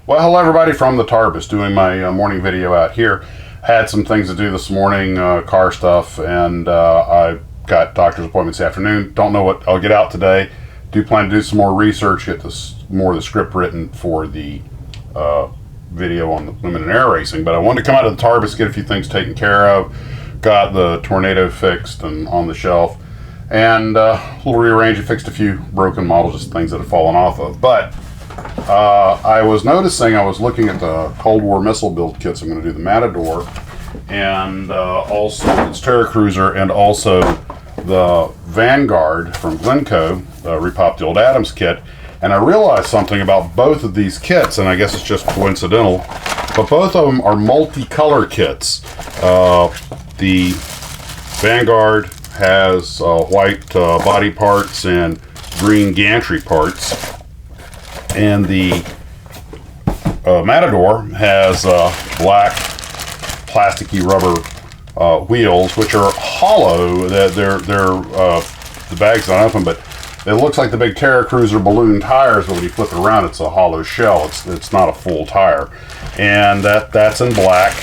Well, hello everybody from the Tarbus, doing my morning video out here. Had some things to do this morning, car stuff, and I got doctor's appointment this afternoon. Don't know what I'll get out today. Do plan to do some more research, get more of the script written for the video on the women in air racing. But I wanted to come out of the Tarbus, get a few things taken care of. Got the tornado fixed and on the shelf, and a little rearranged, fixed a few broken models, just things that have fallen off of. But I was noticing, I was looking at the Cold War missile build kits. I'm going to do the Matador, and also its Terracruiser, and also the Vanguard from Glencoe, repopped the old Adams kit. And I realized something about both of these kits, and I guess it's just coincidental, but both of them are multicolor kits. The Vanguard has white body parts and green gantry parts, and the Matador has black plasticky rubber wheels, which are hollow. They're the bag's not open, but it looks like the big Terracruiser balloon tires, but when you flip it around, it's a hollow shell. It's not a full tire, and that's in black.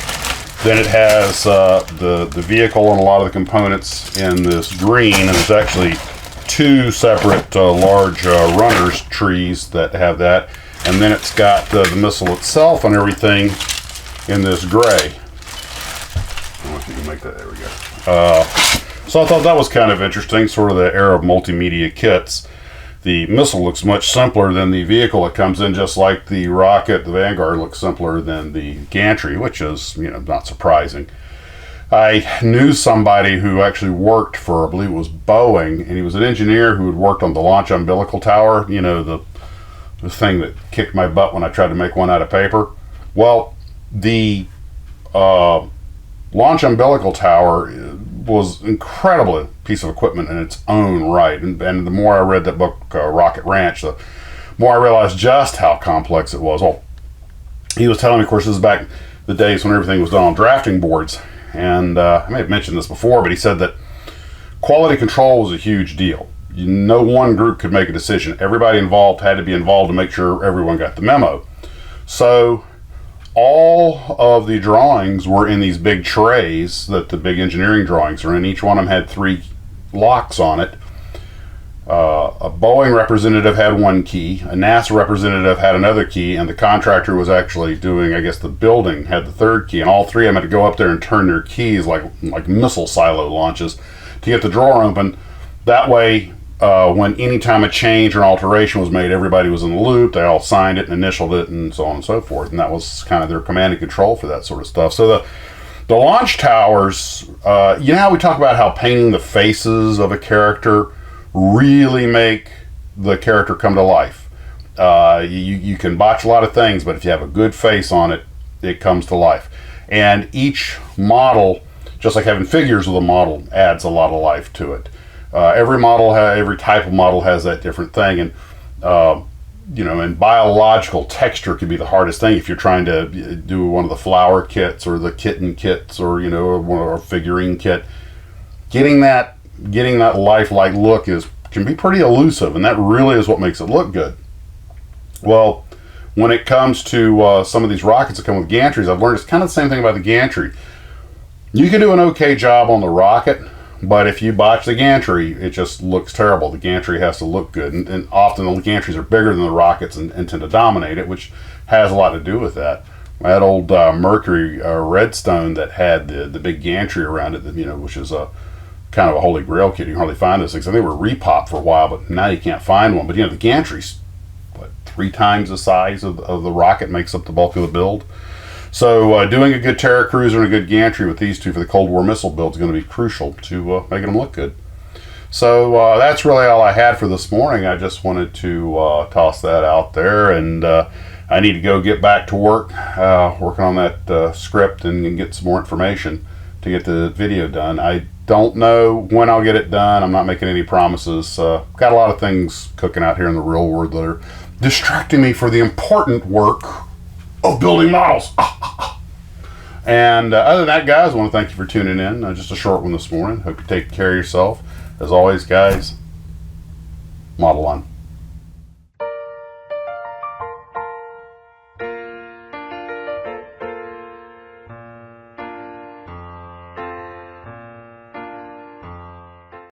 Then it has the vehicle and a lot of the components in this green, and there's actually two separate large runners trees that have that, and then it's got the missile itself and everything in this gray. I don't know if you can make that. There we go. So I thought that was kind of interesting, sort of the era of multimedia kits. The missile looks much simpler than the vehicle it comes in, just like the rocket. The Vanguard looks simpler than the gantry, which is, not surprising. I knew somebody who actually worked for, I believe it was Boeing, and he was an engineer who had worked on the launch umbilical tower, the thing that kicked my butt when I tried to make one out of paper. Well, the launch umbilical tower was an incredible piece of equipment in its own right, and the more I read that book, Rocket Ranch, the more I realized just how complex it was. Well, he was telling me, of course, this is back in the days when everything was done on drafting boards. And I may have mentioned this before, but he said that quality control was a huge deal. No one group could make a decision. Everybody involved had to be involved to make sure everyone got the memo. So all of the drawings were in these big trays that the big engineering drawings are in. Each one of them had 3 locks on it. A Boeing representative had one key, a NASA representative had another key, and the contractor was actually doing, I guess, the building had the 3rd key, and all 3 of them had to go up there and turn their keys like missile silo launches to get the drawer open. That way, when any time a change or an alteration was made, everybody was in the loop. They all signed it and initialed it and so on and so forth, and that was kind of their command and control for that sort of stuff. So the launch towers, how we talk about how painting the faces of a character really make the character come to life. You can botch a lot of things, but if you have a good face on it, it comes to life. And each model, just like having figures with a model, adds a lot of life to it. Every type of model has that different thing, and and biological texture can be the hardest thing if you're trying to do one of the flower kits or the kitten kits or or a figurine kit. Getting that lifelike look can be pretty elusive, and that really is what makes it look good. Well, when it comes to some of these rockets that come with gantries, I've learned it's kind of the same thing about the gantry. You can do an okay job on the rocket, but if you botch the gantry, it just looks terrible. The gantry has to look good, and often the gantries are bigger than the rockets and tend to dominate it, which has a lot to do with that. That old Mercury Redstone that had the big gantry around it, which is a kind of a holy grail kit. You can hardly find those things. I think they were repop for a while, but now you can't find one. But the gantry's 3 times the size of the rocket, makes up the bulk of the build. So doing a good Terracruiser and a good gantry with these two for the Cold War missile build is going to be crucial to making them look good. So that's really all I had for this morning. I just wanted to toss that out there, and I need to go get back to work, working on that script and get some more information to get the video done. I don't know when I'll get it done. I'm not making any promises. Got a lot of things cooking out here in the real world that are distracting me for the important work of building models. And other than that, guys, I want to thank you for tuning in. Just a short one this morning. Hope you take care of yourself. As always, guys, model on.